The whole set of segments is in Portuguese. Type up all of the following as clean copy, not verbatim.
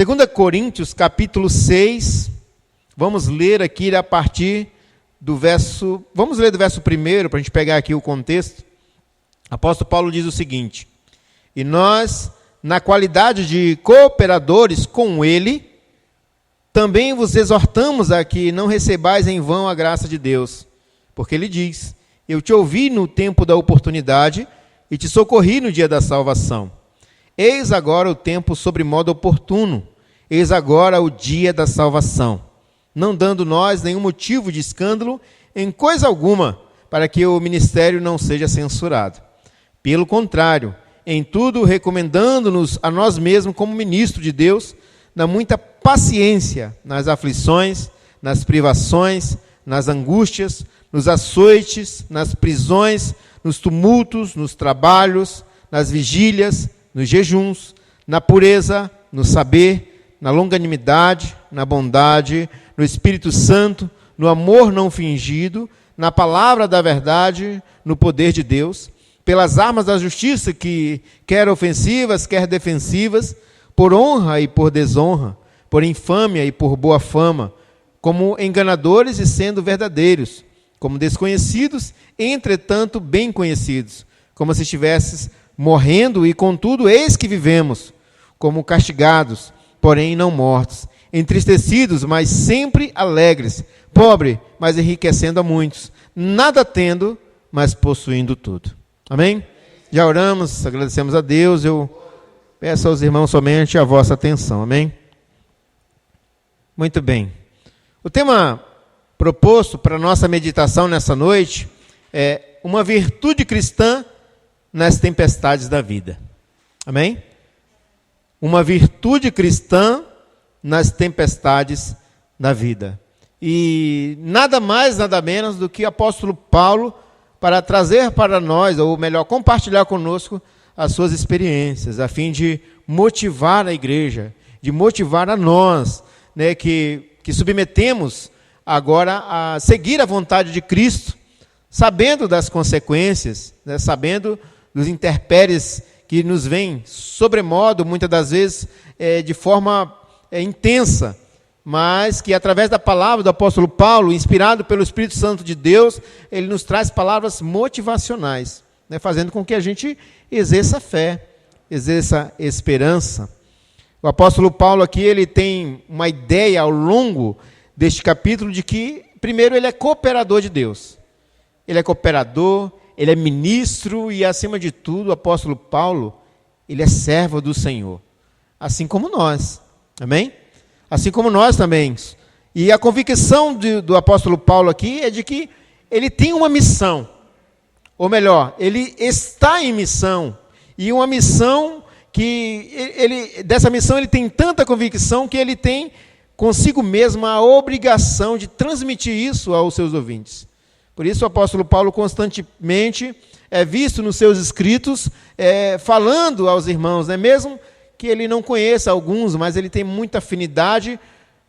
2 Coríntios, capítulo 6, vamos ler aqui a partir do verso... Vamos ler do verso 1, para a gente pegar aqui o contexto. O apóstolo Paulo diz o seguinte: e nós, na qualidade de cooperadores com ele, também vos exortamos a que não recebais em vão a graça de Deus. Porque ele diz: eu te ouvi no tempo da oportunidade e te socorri no dia da salvação. Eis agora o tempo sobremodo oportuno, eis agora o dia da salvação, não dando nós nenhum motivo de escândalo em coisa alguma, para que o ministério não seja censurado. Pelo contrário, em tudo recomendando-nos a nós mesmos como ministro de Deus, na muita paciência, nas aflições, nas privações, nas angústias, nos açoites, nas prisões, nos tumultos, nos trabalhos, nas vigílias, nos jejuns, na pureza, no saber, na longanimidade, na bondade, no Espírito Santo, no amor não fingido, na palavra da verdade, no poder de Deus, pelas armas da justiça que, quer ofensivas, quer defensivas, por honra e por desonra, por infâmia e por boa fama, como enganadores e sendo verdadeiros, como desconhecidos, entretanto bem conhecidos, como se estivesses morrendo e contudo eis que vivemos, como castigados, porém não mortos, entristecidos, mas sempre alegres, pobre, mas enriquecendo a muitos, nada tendo, mas possuindo tudo. Amém? Já oramos, agradecemos a Deus. Eu peço aos irmãos somente a vossa atenção. Amém? Muito bem. O tema proposto para a nossa meditação nessa noite é uma virtude cristã nas tempestades da vida. Amém? Uma virtude cristã nas tempestades da vida. E nada mais, nada menos do que o apóstolo Paulo para trazer para nós, ou melhor, compartilhar conosco as suas experiências, a fim de motivar a igreja, de motivar a nós, né, que submetemos agora a seguir a vontade de Cristo, sabendo das consequências, né, sabendo dos intempéries que nos vêm sobremodo, muitas das vezes de forma intensa, mas que através da palavra do apóstolo Paulo, inspirado pelo Espírito Santo de Deus, ele nos traz palavras motivacionais, né, fazendo com que a gente exerça fé, exerça esperança. O apóstolo Paulo aqui, ele tem uma ideia ao longo deste capítulo de que, primeiro, ele é cooperador de Deus. Ele é cooperador, ele é ministro e, acima de tudo, o apóstolo Paulo, ele é servo do Senhor, assim como nós. Amém? Assim como nós também. E a convicção do apóstolo Paulo aqui é de que ele tem uma missão. Ou melhor, ele está em missão. E uma missão que, dessa missão ele tem tanta convicção que ele tem consigo mesmo a obrigação de transmitir isso aos seus ouvintes. Por isso o apóstolo Paulo constantemente é visto nos seus escritos falando aos irmãos, né, mesmo que ele não conheça alguns, mas ele tem muita afinidade,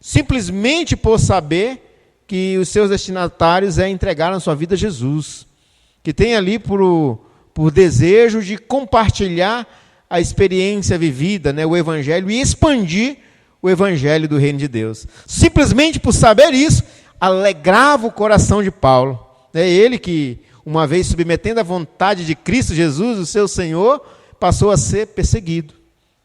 simplesmente por saber que os seus destinatários entregaram a sua vida a Jesus, que tem ali por desejo de compartilhar a experiência vivida, né, o Evangelho, e expandir o Evangelho do Reino de Deus. Simplesmente por saber isso, alegrava o coração de Paulo. É ele que, uma vez submetendo à vontade de Cristo Jesus, o seu Senhor, passou a ser perseguido,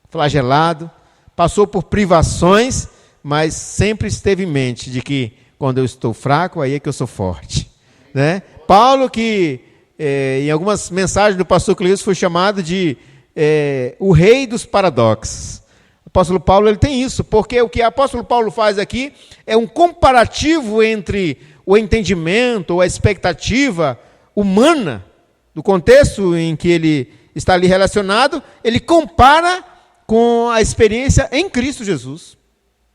flagelado, passou por privações, mas sempre esteve em mente de que quando eu estou fraco, aí é que eu sou forte. Né? Paulo, que em algumas mensagens do pastor Cleus foi chamado de o rei dos paradoxos. O apóstolo Paulo ele tem isso, porque o que o apóstolo Paulo faz aqui é um comparativo entre o entendimento ou a expectativa humana, do contexto em que ele está ali relacionado, ele compara com a experiência em Cristo Jesus.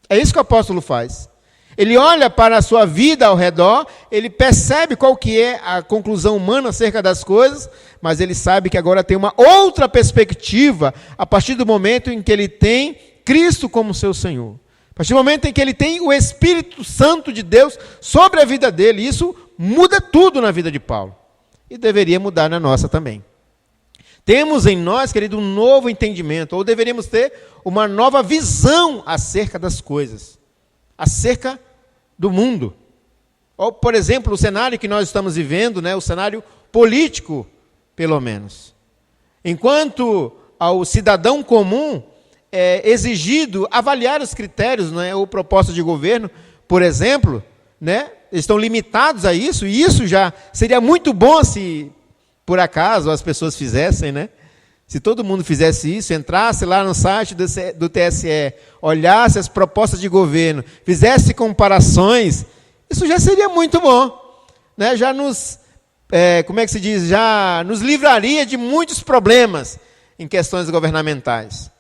É isso que o apóstolo faz. Ele olha para a sua vida ao redor, ele percebe qual que é a conclusão humana acerca das coisas, mas ele sabe que agora tem uma outra perspectiva a partir do momento em que ele tem Cristo como seu Senhor. A partir do momento em que ele tem o Espírito Santo de Deus sobre a vida dele, isso muda tudo na vida de Paulo. E deveria mudar na nossa também. Temos em nós, querido, um novo entendimento, ou deveríamos ter uma nova visão acerca das coisas, acerca do mundo. Ou, por exemplo, o cenário que nós estamos vivendo, né, o cenário político, pelo menos. Enquanto ao cidadão comum é exigido avaliar os critérios, né, ou proposta de governo, por exemplo, né, estão limitados a isso, e isso já seria muito bom se, por acaso, as pessoas fizessem, né? Se todo mundo fizesse isso, entrasse lá no site do TSE, olhasse as propostas de governo, fizesse comparações, isso já seria muito bom, né? Já nos, já nos livraria de muitos problemas em questões governamentais.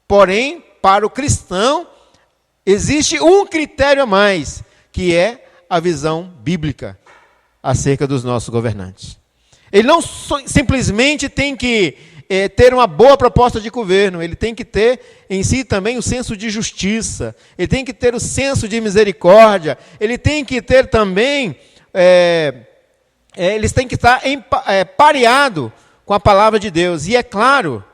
Porém, para o cristão, existe um critério a mais, que é a visão bíblica acerca dos nossos governantes. Ele não simplesmente tem que ter uma boa proposta de governo, ele tem que ter em si também o senso de justiça, ele tem que ter o senso de misericórdia, ele tem que ter também, eles têm que estar pareado com a palavra de Deus. E é claro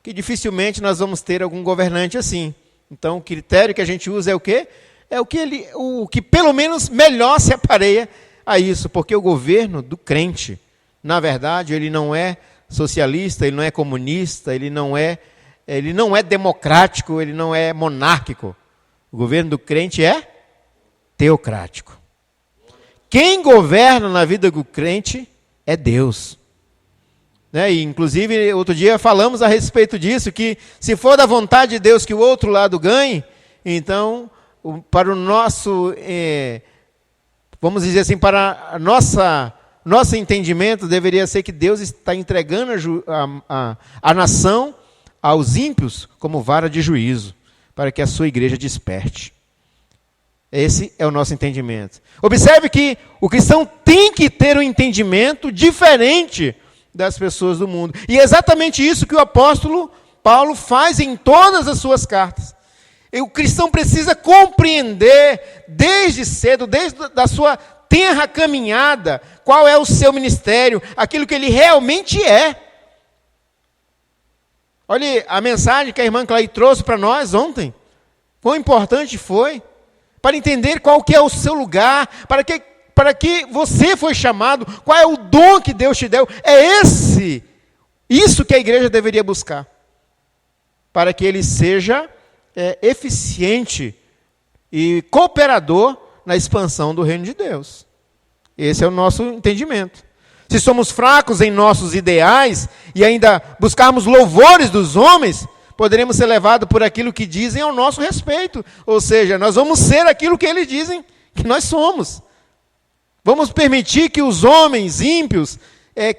que dificilmente nós vamos ter algum governante assim. Então o critério que a gente usa é o quê? É o que pelo menos melhor se apareia a isso, porque o governo do crente, na verdade, ele não é socialista, ele não é comunista, ele não é democrático, ele não é monárquico. O governo do crente é teocrático. Quem governa na vida do crente é Deus. Né? E, inclusive, outro dia falamos a respeito disso, que se for da vontade de Deus que o outro lado ganhe, então, para o nosso, vamos dizer assim, para a nosso entendimento, deveria ser que Deus está entregando a nação aos ímpios como vara de juízo, para que a sua igreja desperte. Esse é o nosso entendimento. Observe que o cristão tem que ter um entendimento diferente das pessoas do mundo. E é exatamente isso que o apóstolo Paulo faz em todas as suas cartas. E o cristão precisa compreender desde cedo, desde a sua tenra caminhada, qual é o seu ministério, aquilo que ele realmente é. Olha a mensagem que a irmã Clay trouxe para nós ontem. Quão importante foi para entender qual que é o seu lugar, para que você foi chamado, qual é o dom que Deus te deu. É isso que a igreja deveria buscar, para que ele seja eficiente e cooperador na expansão do reino de Deus. Esse é o nosso entendimento. Se somos fracos em nossos ideais e ainda buscarmos louvores dos homens, poderemos ser levados por aquilo que dizem ao nosso respeito. Ou seja, nós vamos ser aquilo que eles dizem que nós somos. Vamos permitir que os homens ímpios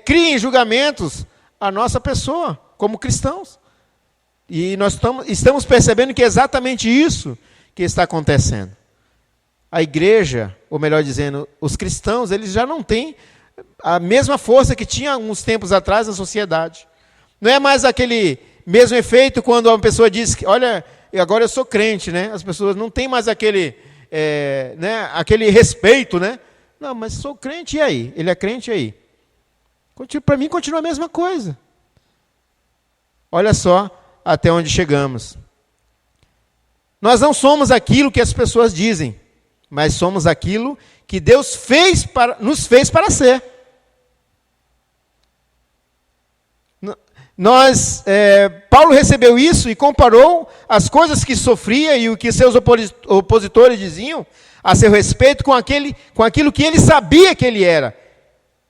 criem julgamentos à nossa pessoa, como cristãos. E nós estamos percebendo que é exatamente isso que está acontecendo. A igreja, ou melhor dizendo, os cristãos, eles já não têm a mesma força que tinha alguns tempos atrás na sociedade. Não é mais aquele mesmo efeito quando uma pessoa diz que, olha, agora eu sou crente, né? As pessoas não têm mais aquele respeito, né? Não, mas sou crente, e aí? Ele é crente, e aí? Para mim continua a mesma coisa. Olha só até onde chegamos. Nós não somos aquilo que as pessoas dizem, mas somos aquilo que Deus nos fez para ser. Paulo recebeu isso e comparou as coisas que sofria e o que seus opositores diziam a seu respeito com aquilo que ele sabia que ele era.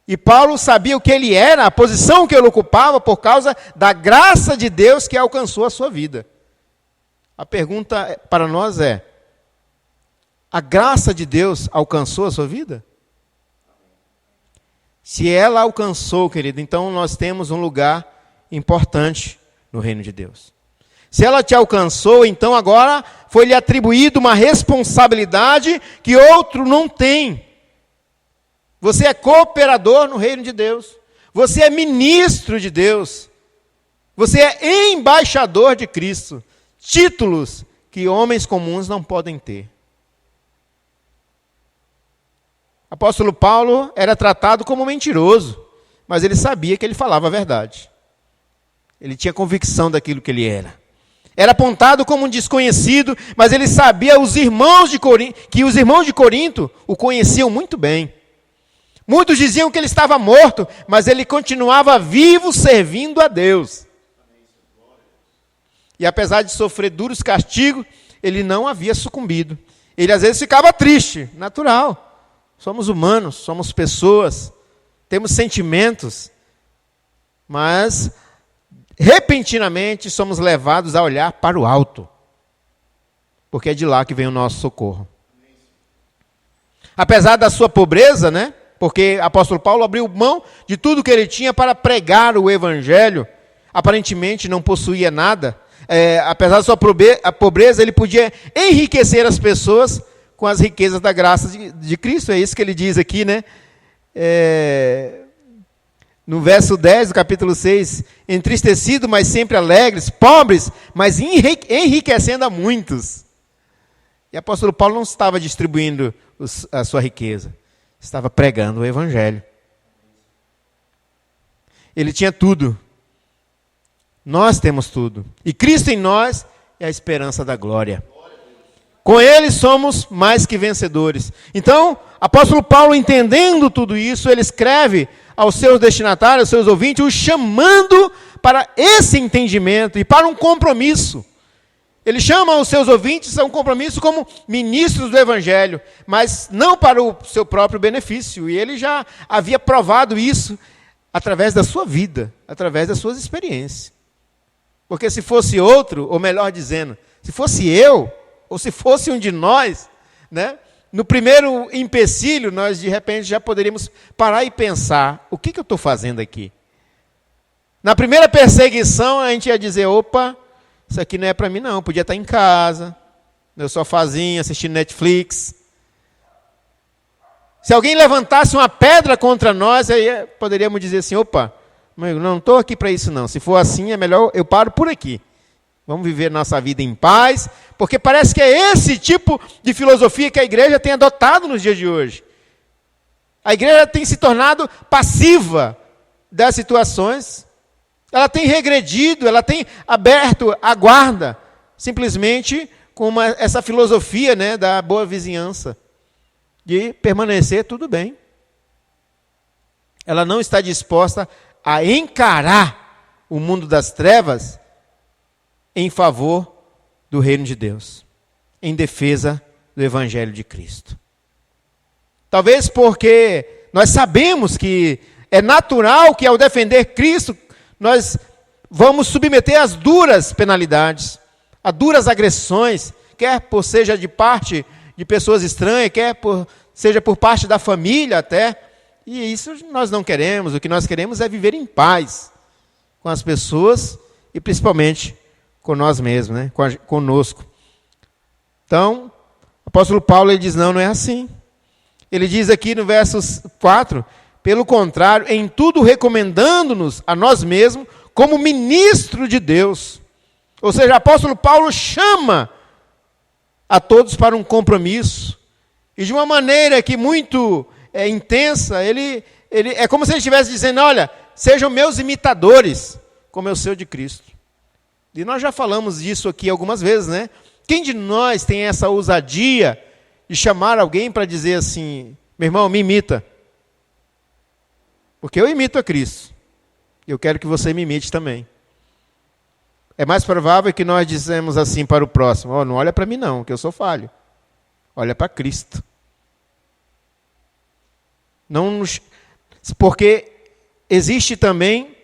E Paulo sabia o que ele era, a posição que ele ocupava por causa da graça de Deus que alcançou a sua vida. A pergunta para nós é: a graça de Deus alcançou a sua vida? Se ela alcançou, querido, então nós temos um lugar importante no reino de Deus. Se ela te alcançou, então agora foi-lhe atribuída uma responsabilidade que outro não tem. Você é cooperador no reino de Deus. Você é ministro de Deus. Você é embaixador de Cristo. Títulos que homens comuns não podem ter. O apóstolo Paulo era tratado como mentiroso, mas ele sabia que ele falava a verdade. Ele tinha convicção daquilo que ele era. Era apontado como um desconhecido, mas ele sabia que os irmãos de Corinto o conheciam muito bem. Muitos diziam que ele estava morto, mas ele continuava vivo servindo a Deus. E apesar de sofrer duros castigos, ele não havia sucumbido. Ele às vezes ficava triste, natural. Somos humanos, somos pessoas, temos sentimentos, mas repentinamente somos levados a olhar para o alto, porque é de lá que vem o nosso socorro. Apesar da sua pobreza, né? Porque o apóstolo Paulo abriu mão de tudo que ele tinha para pregar o evangelho, aparentemente não possuía nada. Apesar da sua pobreza, ele podia enriquecer as pessoas com as riquezas da graça de Cristo. É isso que ele diz aqui, né? No verso 10 do capítulo 6, entristecido, mas sempre alegres, pobres, mas enriquecendo a muitos. E o apóstolo Paulo não estava distribuindo a sua riqueza, estava pregando o evangelho. Ele tinha tudo. Nós temos tudo. E Cristo em nós é a esperança da glória. Com Ele somos mais que vencedores. Então, apóstolo Paulo, entendendo tudo isso, ele escreve aos seus destinatários, aos seus ouvintes, os chamando para esse entendimento e para um compromisso. Ele chama os seus ouvintes a um compromisso como ministros do Evangelho, mas não para o seu próprio benefício. E ele já havia provado isso através da sua vida, através das suas experiências. Porque se fosse outro, ou melhor dizendo, se fosse eu, ou se fosse um de nós, né? No primeiro empecilho, nós de repente já poderíamos parar e pensar, o que eu estou fazendo aqui? Na primeira perseguição, a gente ia dizer, opa, isso aqui não é para mim não, eu podia estar em casa, meu sofazinho, assistindo Netflix. Se alguém levantasse uma pedra contra nós, aí poderíamos dizer assim, opa, não estou aqui para isso não, se for assim é melhor eu paro por aqui. Vamos viver nossa vida em paz, porque parece que é esse tipo de filosofia que a igreja tem adotado nos dias de hoje. A igreja tem se tornado passiva das situações, ela tem regredido, ela tem aberto a guarda, simplesmente com essa filosofia, né, da boa vizinhança, de permanecer tudo bem. Ela não está disposta a encarar o mundo das trevas em favor do reino de Deus, em defesa do Evangelho de Cristo. Talvez porque nós sabemos que é natural que ao defender Cristo, nós vamos submeter às duras penalidades, a duras agressões, quer seja de parte de pessoas estranhas, seja por parte da família até, e isso nós não queremos. O que nós queremos é viver em paz com as pessoas e principalmente com nós mesmos, né? Conosco. Então, o apóstolo Paulo ele diz, não é assim. Ele diz aqui no verso 4, pelo contrário, em tudo recomendando-nos a nós mesmos como ministro de Deus. Ou seja, o apóstolo Paulo chama a todos para um compromisso. E de uma maneira que muito intensa, ele é como se ele estivesse dizendo, olha, sejam meus imitadores, como eu sou de Cristo. E nós já falamos disso aqui algumas vezes, né? Quem de nós tem essa ousadia de chamar alguém para dizer assim, meu irmão, me imita. Porque eu imito a Cristo. Eu quero que você me imite também. É mais provável que nós dizemos assim para o próximo, não olha para mim não, que eu sou falho. Olha para Cristo. Porque existe também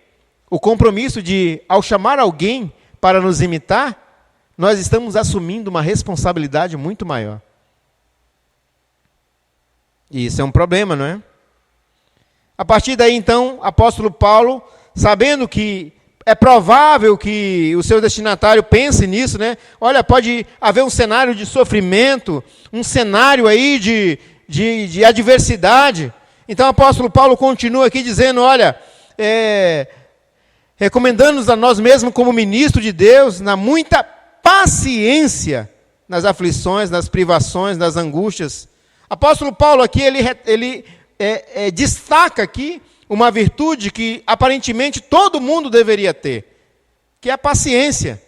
o compromisso de, ao chamar alguém para nos imitar, nós estamos assumindo uma responsabilidade muito maior. E isso é um problema, não é? A partir daí, então, o apóstolo Paulo, sabendo que é provável que o seu destinatário pense nisso, né? Olha, pode haver um cenário de sofrimento, um cenário aí de adversidade. Então, o apóstolo Paulo continua aqui dizendo, olha, recomendando-nos a nós mesmos como ministro de Deus, na muita paciência nas aflições, nas privações, nas angústias. Apóstolo Paulo aqui, ele destaca aqui uma virtude que aparentemente todo mundo deveria ter. que é a paciência.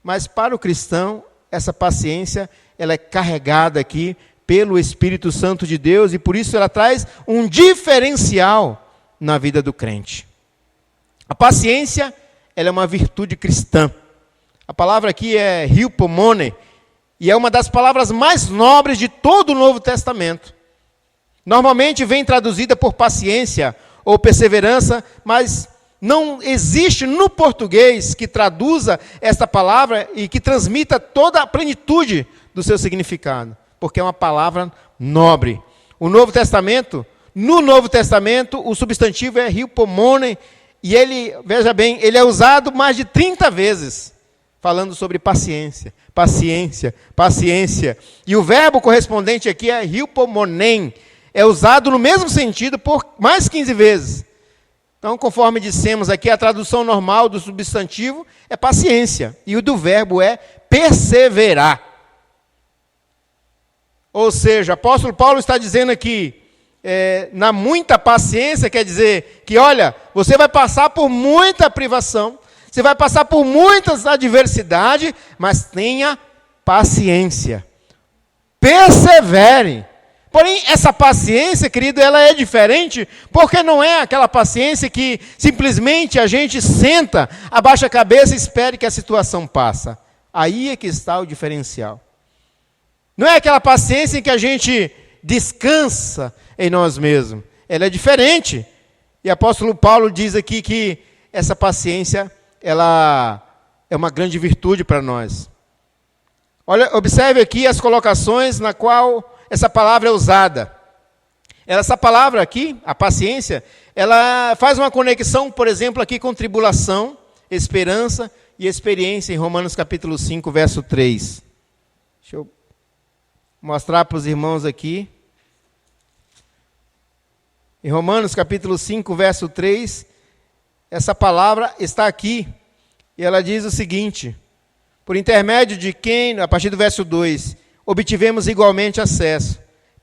Mas para o cristão, essa paciência, ela é carregada aqui pelo Espírito Santo de Deus, e por isso ela traz um diferencial na vida do crente. A paciência, ela é uma virtude cristã. A palavra aqui é hypomone, e é uma das palavras mais nobres de todo o Novo Testamento. Normalmente vem traduzida por paciência ou perseverança, mas não existe no português que traduza esta palavra e que transmita toda a plenitude do seu significado, porque é uma palavra nobre. No Novo Testamento, o substantivo é hypomone, e ele, veja bem, ele é usado mais de 30 vezes, falando sobre paciência, paciência, paciência. E o verbo correspondente aqui é hypomonem, é usado no mesmo sentido por mais 15 vezes. Então, conforme dissemos aqui, a tradução normal do substantivo é paciência, e o do verbo é perseverar. Ou seja, o apóstolo Paulo está dizendo aqui, na muita paciência, quer dizer que, olha, você vai passar por muita privação, você vai passar por muitas adversidades, mas tenha paciência. Persevere. Porém, essa paciência, querido, ela é diferente, porque não é aquela paciência que simplesmente a gente senta, abaixa a cabeça e espera que a situação passe. Aí é que está o diferencial. Não é aquela paciência em que a gente descansa em nós mesmos. Ela é diferente. E o apóstolo Paulo diz aqui que essa paciência, ela é uma grande virtude para nós. Olha, observe aqui as colocações na qual essa palavra é usada. Essa palavra aqui, a paciência, ela faz uma conexão, por exemplo, aqui com tribulação, esperança e experiência, em Romanos capítulo 5, verso 3. Deixa eu mostrar para os irmãos aqui. Em Romanos capítulo 5, verso 3, essa palavra está aqui, e ela diz o seguinte: por intermédio de quem, a partir do verso 2, obtivemos igualmente acesso,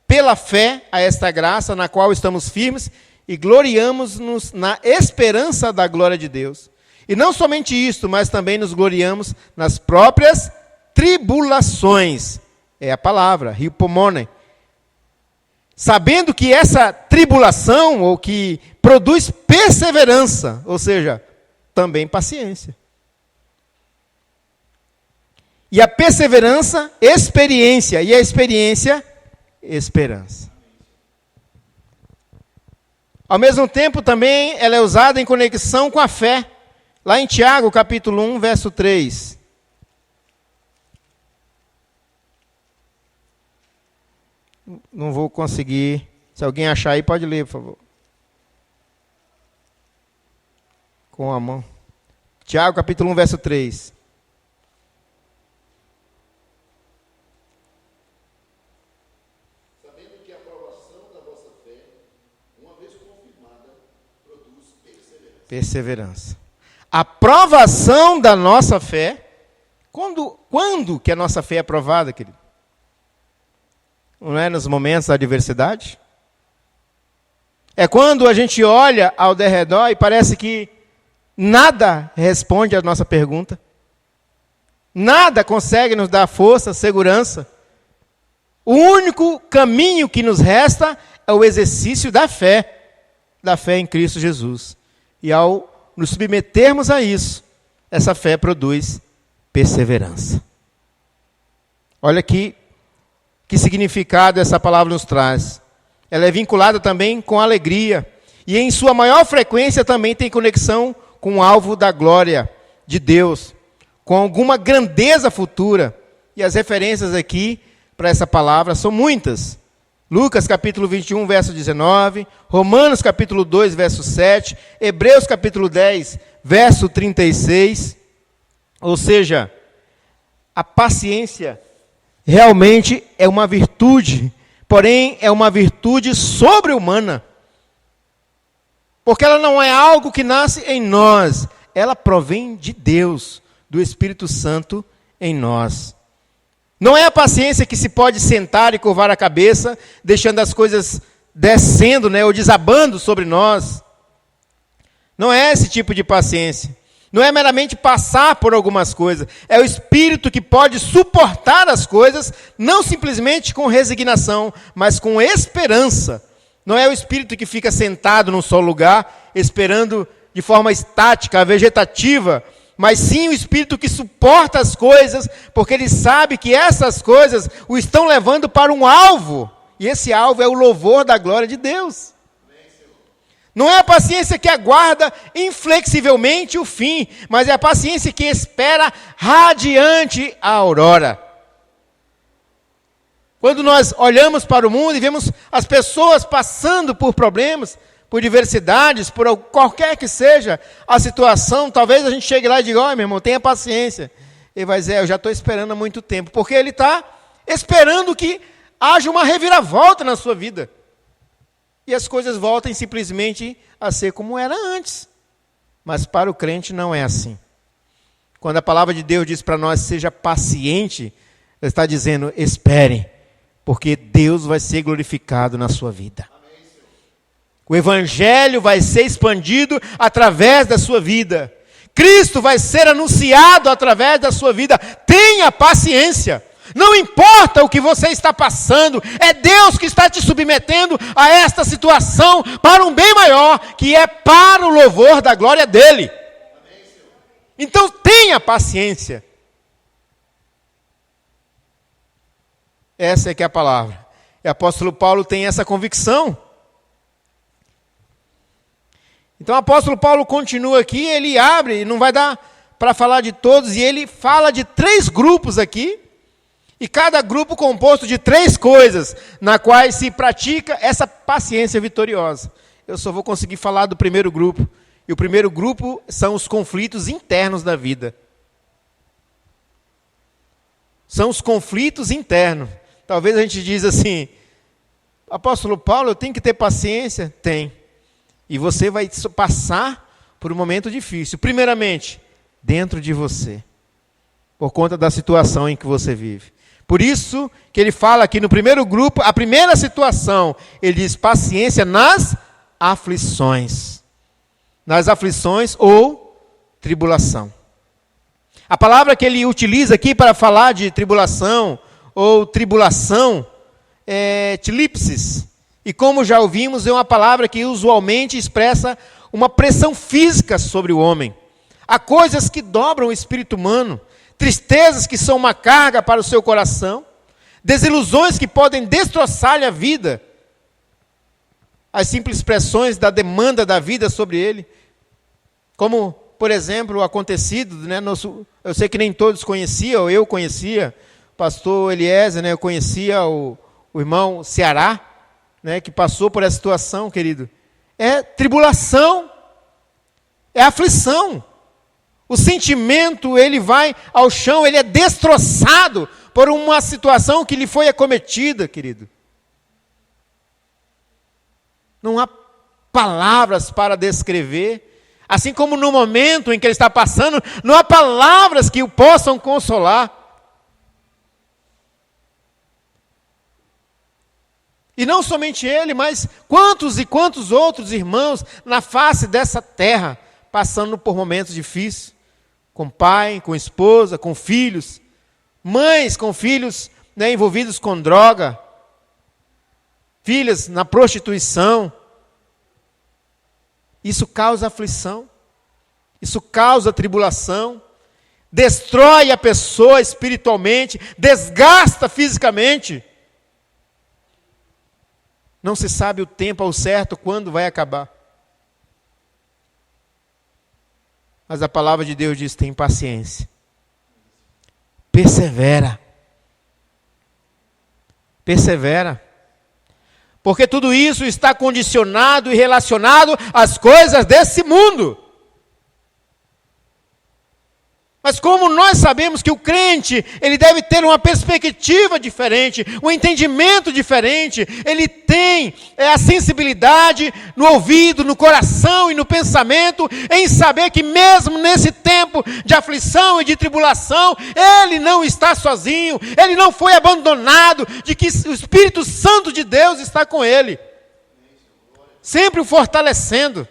pela fé, a esta graça, na qual estamos firmes, e gloriamos-nos na esperança da glória de Deus. E não somente isto, mas também nos gloriamos nas próprias tribulações. É a palavra, hypomone. Sabendo que essa tribulação, ou que produz perseverança, ou seja, também paciência. E a perseverança, experiência. E a experiência, esperança. Ao mesmo tempo, também, ela é usada em conexão com a fé. Lá em Tiago, capítulo 1, verso 3. Não vou conseguir. Se alguém achar aí, pode ler, por favor. Com a mão. Tiago, capítulo 1, verso 3. Sabendo que a aprovação da vossa fé, uma vez confirmada, produz perseverança. Perseverança. A provação da nossa fé. Quando que a nossa fé é aprovada, querido? Não é nos momentos da adversidade? É quando a gente olha ao derredor e parece que nada responde à nossa pergunta. Nada consegue nos dar força, segurança. O único caminho que nos resta é o exercício da fé em Cristo Jesus. E ao nos submetermos a isso, essa fé produz perseverança. Olha aqui que significado essa palavra nos traz. Ela é vinculada também com alegria. E em sua maior frequência também tem conexão com o alvo da glória de Deus, com alguma grandeza futura. E as referências aqui para essa palavra são muitas. Lucas capítulo 21, verso 19. Romanos capítulo 2, verso 7. Hebreus capítulo 10, verso 36. Ou seja, a paciência realmente é uma virtude, porém é uma virtude sobre-humana. Porque ela não é algo que nasce em nós, ela provém de Deus, do Espírito Santo em nós. Não é a paciência que se pode sentar e curvar a cabeça, deixando as coisas descendo, ou desabando sobre nós. Não é esse tipo de paciência. Não é meramente passar por algumas coisas. É o Espírito que pode suportar as coisas, não simplesmente com resignação, mas com esperança. Não é o Espírito que fica sentado num só lugar, esperando de forma estática, vegetativa, mas sim o Espírito que suporta as coisas, porque ele sabe que essas coisas o estão levando para um alvo. E esse alvo é o louvor da glória de Deus. Não é a paciência que aguarda inflexivelmente o fim, mas é a paciência que espera radiante a aurora. Quando nós olhamos para o mundo e vemos as pessoas passando por problemas, por diversidades, por qualquer que seja a situação, talvez a gente chegue lá e diga, meu irmão, tenha paciência. Ele vai dizer, eu já estou esperando há muito tempo, porque ele está esperando que haja uma reviravolta na sua vida. E as coisas voltem simplesmente a ser como era antes. Mas para o crente não é assim. Quando a palavra de Deus diz para nós, seja paciente, ele está dizendo, espere, porque Deus vai ser glorificado na sua vida. O Evangelho vai ser expandido através da sua vida. Cristo vai ser anunciado através da sua vida. Tenha paciência. Não importa o que você está passando, é Deus que está te submetendo a esta situação para um bem maior, que é para o louvor da glória dEle. Então tenha paciência. Essa é que é a palavra. E o apóstolo Paulo tem essa convicção. Então o apóstolo Paulo continua aqui, ele abre, não vai dar para falar de todos, e ele fala de 3 grupos aqui, e cada grupo composto de 3 coisas, na quais se pratica essa paciência vitoriosa. Eu só vou conseguir falar do primeiro grupo. E o primeiro grupo são os conflitos internos da vida. São os conflitos internos. Talvez a gente diz assim, apóstolo Paulo, eu tenho que ter paciência? Tem. E você vai passar por um momento difícil. Primeiramente, dentro de você. Por conta da situação em que você vive. Por isso que ele fala aqui no primeiro grupo, a primeira situação, ele diz paciência nas aflições. Nas aflições ou tribulação. A palavra que ele utiliza aqui para falar de tribulação ou tribulação é tlipsis. E como já ouvimos, é uma palavra que usualmente expressa uma pressão física sobre o homem. Há coisas que dobram o espírito humano. Tristezas que são uma carga para o seu coração, desilusões que podem destroçar-lhe a vida, as simples expressões da demanda da vida sobre ele, como, por exemplo, o acontecido, né, eu sei que nem todos conheciam, eu conhecia, o pastor Eliezer, né, eu conhecia o irmão Ceará, né, que passou por essa situação, querido. É tribulação, é aflição. O sentimento, ele vai ao chão, ele é destroçado por uma situação que lhe foi acometida, querido. Não há palavras para descrever. Assim como no momento em que ele está passando, não há palavras que o possam consolar. E não somente ele, mas quantos e quantos outros irmãos na face dessa terra, passando por momentos difíceis. Com pai, com esposa, com filhos, mães com filhos, né, envolvidos com droga, filhas na prostituição. Isso causa aflição, isso causa tribulação, destrói a pessoa espiritualmente, desgasta fisicamente. Não se sabe o tempo ao certo quando vai acabar. Mas a palavra de Deus diz, tem paciência. Persevera. Persevera. Porque tudo isso está condicionado e relacionado às coisas desse mundo. Mas como nós sabemos que o crente, ele deve ter uma perspectiva diferente, um entendimento diferente, ele tem a sensibilidade no ouvido, no coração e no pensamento, em saber que mesmo nesse tempo de aflição e de tribulação, ele não está sozinho, ele não foi abandonado, de que o Espírito Santo de Deus está com ele, sempre o fortalecendo.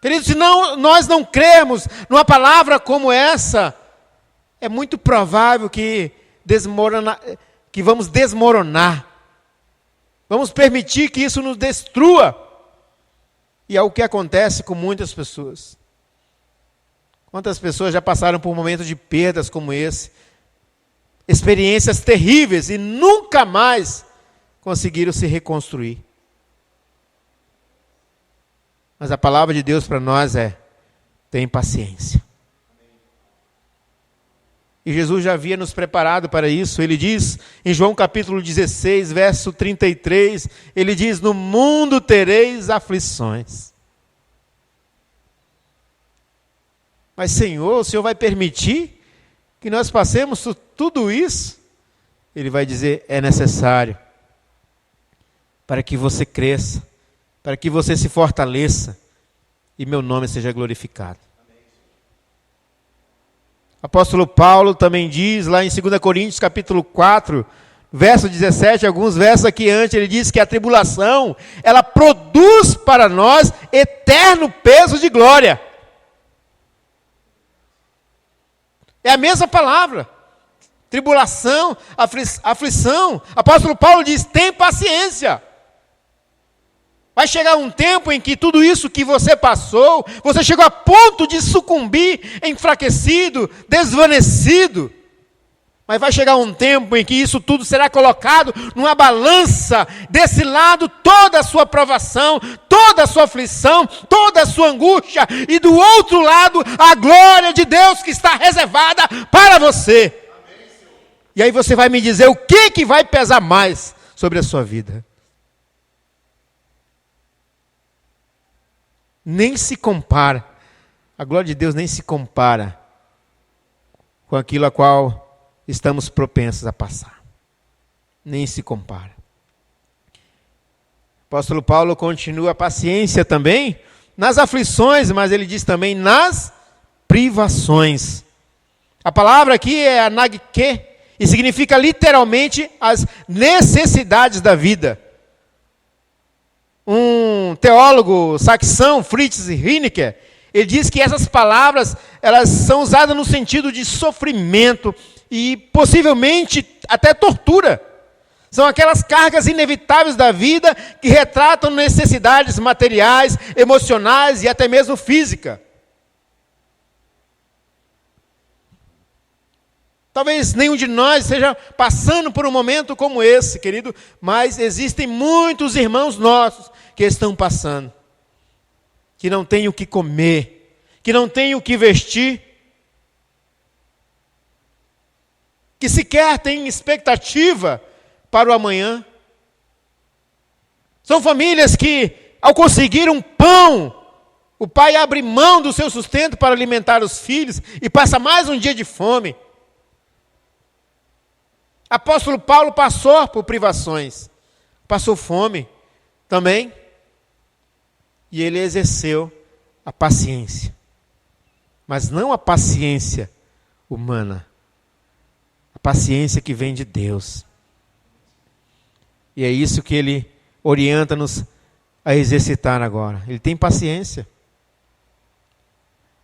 Queridos, se nós não cremos numa palavra como essa, é muito provável que vamos desmoronar. Vamos permitir que isso nos destrua. E é o que acontece com muitas pessoas. Quantas pessoas já passaram por momentos de perdas como esse? Experiências terríveis e nunca mais conseguiram se reconstruir. Mas a palavra de Deus para nós é: tem paciência. E Jesus já havia nos preparado para isso. Ele diz em João capítulo 16, verso 33, ele diz: no mundo tereis aflições. Mas Senhor, o Senhor vai permitir que nós passemos por tudo isso? Ele vai dizer: é necessário para que você cresça, para que você se fortaleça e meu nome seja glorificado. O apóstolo Paulo também diz lá em 2 Coríntios capítulo 4, verso 17, alguns versos aqui antes, ele diz que a tribulação, ela produz para nós eterno peso de glória. É a mesma palavra. Tribulação, aflição. O apóstolo Paulo diz: tem paciência. Vai chegar um tempo em que tudo isso que você passou, você chegou a ponto de sucumbir, enfraquecido, desvanecido. Mas vai chegar um tempo em que isso tudo será colocado numa balança. Desse lado, toda a sua provação, toda a sua aflição, toda a sua angústia. E do outro lado, a glória de Deus que está reservada para você. Amém, Senhor. E aí você vai me dizer o que vai pesar mais sobre a sua vida. Nem se compara. A glória de Deus nem se compara com aquilo a qual estamos propensos a passar. Nem se compara. O apóstolo Paulo continua a paciência também nas aflições, mas ele diz também nas privações. A palavra aqui é anagke e significa literalmente as necessidades da vida. Um teólogo saxão, Fritz Heinecker, ele diz que essas palavras, elas são usadas no sentido de sofrimento e possivelmente até tortura. São aquelas cargas inevitáveis da vida que retratam necessidades materiais, emocionais e até mesmo física. Talvez nenhum de nós esteja passando por um momento como esse, querido, mas existem muitos irmãos nossos que estão passando, que não têm o que comer, que não têm o que vestir, que sequer têm expectativa para o amanhã. São famílias que, ao conseguir um pão, o pai abre mão do seu sustento para alimentar os filhos e passa mais um dia de fome. Apóstolo Paulo passou por privações, passou fome também, e ele exerceu a paciência, mas não a paciência humana, a paciência que vem de Deus. E é isso que ele orienta-nos a exercitar agora. Ele tem paciência.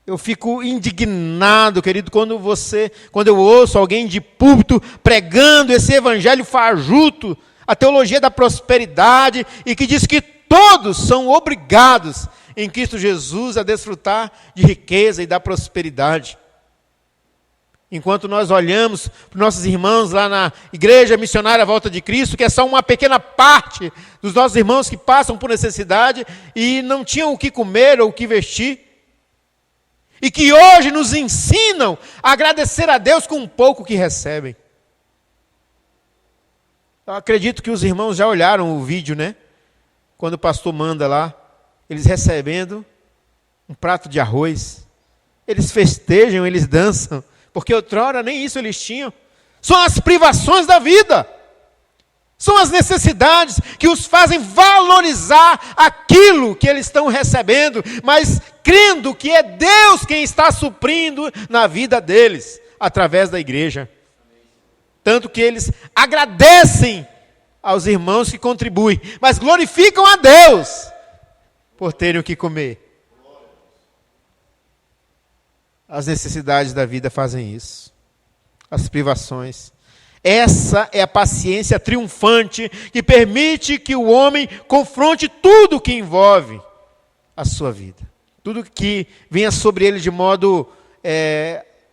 Eu fico indignado, querido, quando eu ouço alguém de púlpito pregando esse evangelho fajuto, a teologia da prosperidade, e que diz que todos são obrigados em Cristo Jesus a desfrutar de riqueza e da prosperidade. Enquanto nós olhamos para os nossos irmãos lá na Igreja Missionária Volta de Cristo, que é só uma pequena parte dos nossos irmãos que passam por necessidade e não tinham o que comer ou o que vestir, e que hoje nos ensinam a agradecer a Deus com um pouco que recebem. Eu acredito que os irmãos já olharam o vídeo, né? Quando o pastor manda lá, eles recebendo um prato de arroz. Eles festejam, eles dançam, porque outrora nem isso eles tinham. São as privações da vida. São as necessidades que os fazem valorizar aquilo que eles estão recebendo, mas crendo que é Deus quem está suprindo na vida deles, através da igreja. Tanto que eles agradecem aos irmãos que contribuem, mas glorificam a Deus por terem o que comer. as necessidades da vida fazem isso. As privações. Essa é a paciência triunfante que permite que o homem confronte tudo que envolve a sua vida. Tudo que venha sobre ele de modo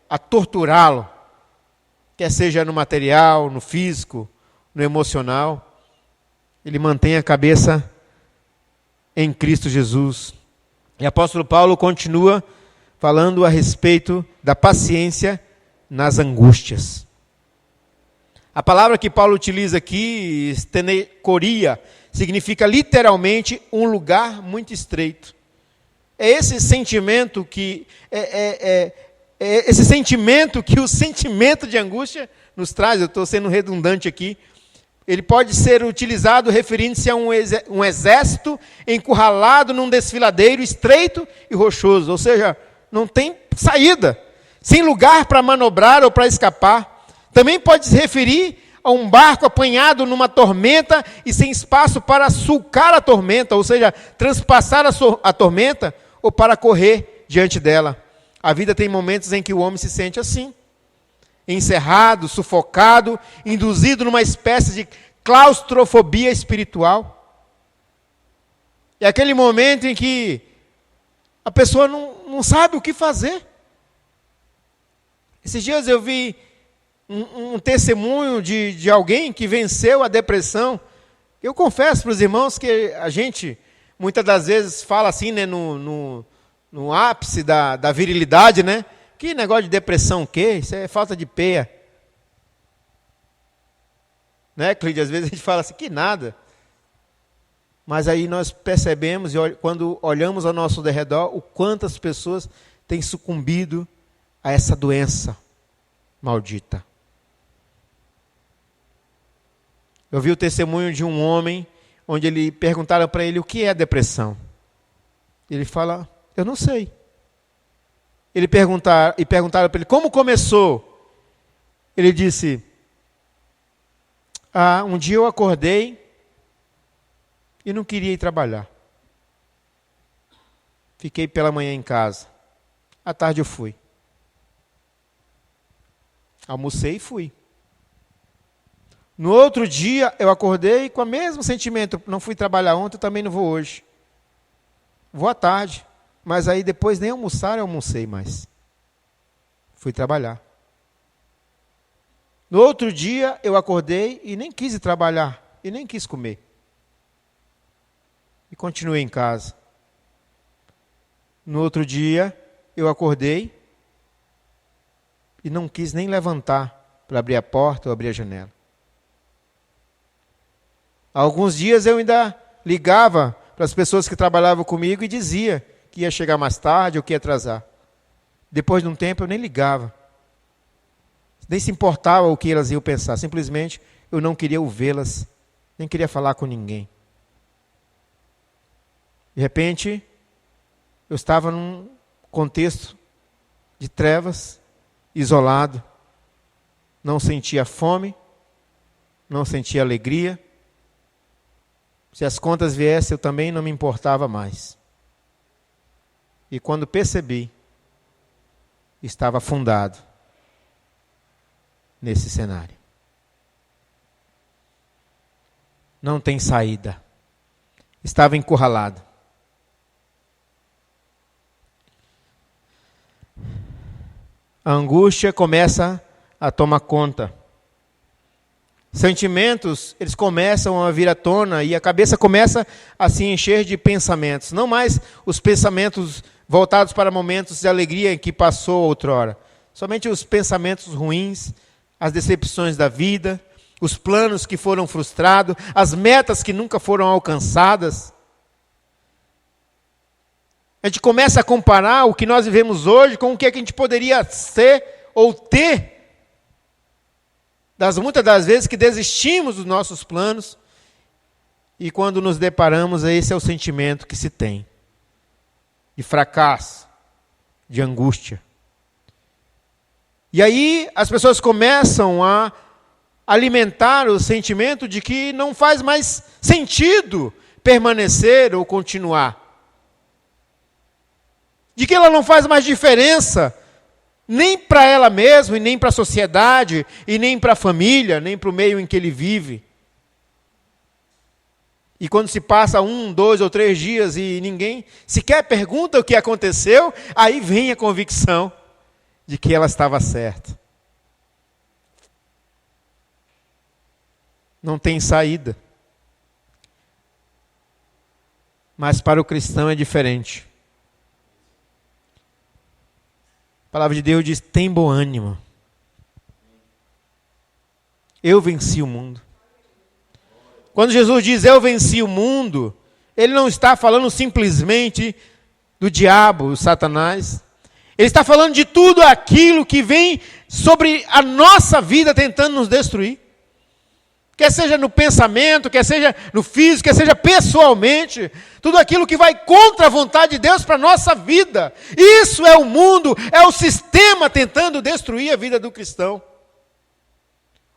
a torturá-lo. Quer seja no material, no físico, no emocional. Ele mantém a cabeça em Cristo Jesus. E o apóstolo Paulo continua falando a respeito da paciência nas angústias. A palavra que Paulo utiliza aqui, stenecoria, significa literalmente um lugar muito estreito. É esse sentimento que esse sentimento que o sentimento de angústia nos traz. Eu estou sendo redundante aqui. Ele pode ser utilizado referindo-se a um exército encurralado num desfiladeiro estreito e rochoso, ou seja, não tem saída, sem lugar para manobrar ou para escapar. Também pode se referir a um barco apanhado numa tormenta e sem espaço para sulcar a tormenta, ou seja, transpassar a tormenta ou para correr diante dela. A vida tem momentos em que o homem se sente assim, encerrado, sufocado, induzido numa espécie de claustrofobia espiritual. É aquele momento em que a pessoa não sabe o que fazer. Esses dias eu vi um testemunho de alguém que venceu a depressão. Eu confesso para os irmãos que a gente, muitas das vezes, fala assim, né, no ápice da virilidade, né? Que negócio de depressão o quê? Isso é falta de peia. Né, Clídia? Às vezes a gente fala assim, que nada. Mas aí nós percebemos, quando olhamos ao nosso derredor, o quantas pessoas têm sucumbido a essa doença maldita. Eu vi o testemunho de um homem, onde perguntaram para ele o que é depressão. Ele fala, eu não sei. Perguntaram para ele, como começou? Ele disse, um dia eu acordei e não queria ir trabalhar. Fiquei pela manhã em casa. À tarde eu fui. Almocei e fui. No outro dia eu acordei com o mesmo sentimento. Não fui trabalhar ontem, também não vou hoje. Vou à tarde. Mas aí depois nem almoçar eu almocei mais. Fui trabalhar. No outro dia eu acordei e nem quis ir trabalhar. E nem quis comer. E continuei em casa. No outro dia eu acordei e não quis nem levantar para abrir a porta ou abrir a janela. Há alguns dias eu ainda ligava para as pessoas que trabalhavam comigo e dizia que ia chegar mais tarde ou que ia atrasar. Depois de um tempo eu nem ligava. Nem se importava o que elas iam pensar. Simplesmente eu não queria ouvi-las, nem queria falar com ninguém. De repente, eu estava num contexto de trevas, isolado. Não sentia fome, não sentia alegria. Se as contas viessem, eu também não me importava mais. E quando percebi, estava afundado nesse cenário. Não tem saída. Estava encurralado. A angústia começa a tomar conta. Sentimentos, eles começam a vir à tona e a cabeça começa a se encher de pensamentos. Não mais os pensamentos voltados para momentos de alegria em que passou outrora. Somente os pensamentos ruins, as decepções da vida, os planos que foram frustrados, as metas que nunca foram alcançadas. A gente começa a comparar o que nós vivemos hoje com o que a gente poderia ser ou ter, muitas das vezes que desistimos dos nossos planos, e quando nos deparamos, esse é o sentimento que se tem, de fracasso, de angústia. E aí as pessoas começam a alimentar o sentimento de que não faz mais sentido permanecer ou continuar. De que ela não faz mais diferença nem para ela mesma, e nem para a sociedade, e nem para a família, nem para o meio em que ele vive. E quando se passa 1, 2 ou 3 dias e ninguém sequer pergunta o que aconteceu, aí vem a convicção de que ela estava certa. Não tem saída. Mas para o cristão é diferente. A palavra de Deus diz: tem bom ânimo. Eu venci o mundo. Quando Jesus diz eu venci o mundo, ele não está falando simplesmente do diabo, o Satanás. Ele está falando de tudo aquilo que vem sobre a nossa vida tentando nos destruir. Quer seja no pensamento, quer seja no físico, quer seja pessoalmente. Tudo aquilo que vai contra a vontade de Deus para a nossa vida. Isso é o mundo, é o sistema tentando destruir a vida do cristão.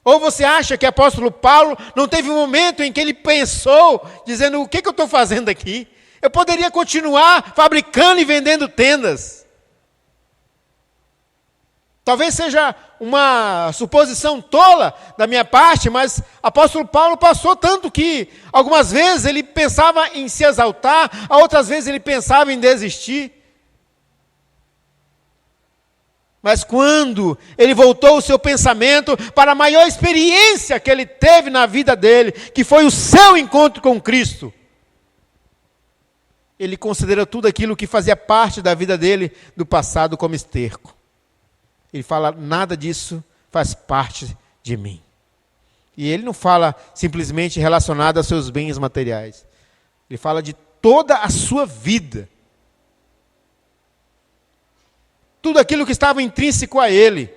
Ou você acha que o apóstolo Paulo não teve um momento em que ele pensou, dizendo, o que eu estou fazendo aqui? Eu poderia continuar fabricando e vendendo tendas. Talvez seja uma suposição tola da minha parte, mas o apóstolo Paulo passou tanto que algumas vezes ele pensava em se exaltar, outras vezes ele pensava em desistir. Mas quando ele voltou o seu pensamento para a maior experiência que ele teve na vida dele, que foi o seu encontro com Cristo, ele considerou tudo aquilo que fazia parte da vida dele do passado como esterco. Ele fala, nada disso faz parte de mim. E ele não fala simplesmente relacionado aos seus bens materiais. Ele fala de toda a sua vida. Tudo aquilo que estava intrínseco a ele.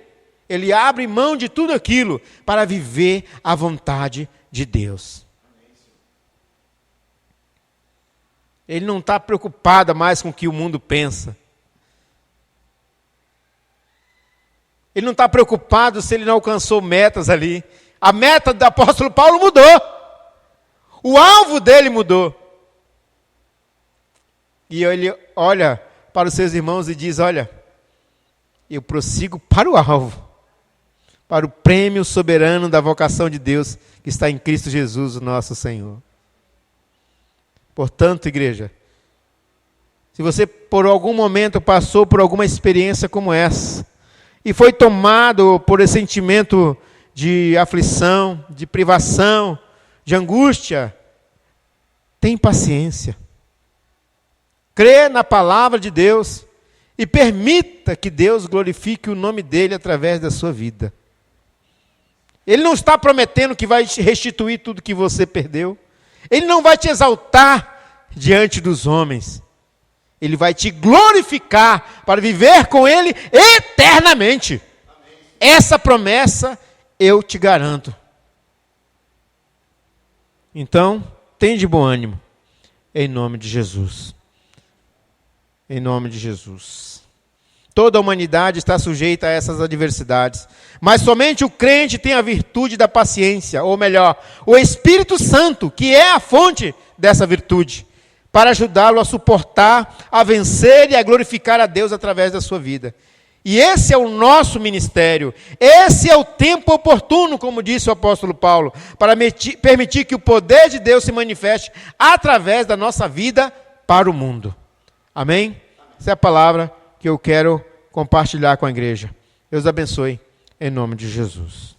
Ele abre mão de tudo aquilo para viver a vontade de Deus. Ele não está preocupado mais com o que o mundo pensa. Ele não está preocupado se ele não alcançou metas ali. A meta do apóstolo Paulo mudou. O alvo dele mudou. E ele olha para os seus irmãos e diz, olha, eu prossigo para o alvo, para o prêmio soberano da vocação de Deus que está em Cristo Jesus, o nosso Senhor. Portanto, igreja, se você por algum momento passou por alguma experiência como essa, e foi tomado por esse sentimento de aflição, de privação, de angústia, tem paciência. Crê na palavra de Deus e permita que Deus glorifique o nome dele através da sua vida. Ele não está prometendo que vai te restituir tudo que você perdeu. Ele não vai te exaltar diante dos homens. Ele vai te glorificar para viver com Ele eternamente. Amém. Essa promessa eu te garanto. Então, tem de bom ânimo. Em nome de Jesus. Em nome de Jesus. Toda a humanidade está sujeita a essas adversidades. Mas somente o crente tem a virtude da paciência. Ou melhor, o Espírito Santo, que é a fonte dessa virtude, para ajudá-lo a suportar, a vencer e a glorificar a Deus através da sua vida. E esse é o nosso ministério. Esse é o tempo oportuno, como disse o apóstolo Paulo, para permitir que o poder de Deus se manifeste através da nossa vida para o mundo. Amém? Essa é a palavra que eu quero compartilhar com a igreja. Deus abençoe, em nome de Jesus.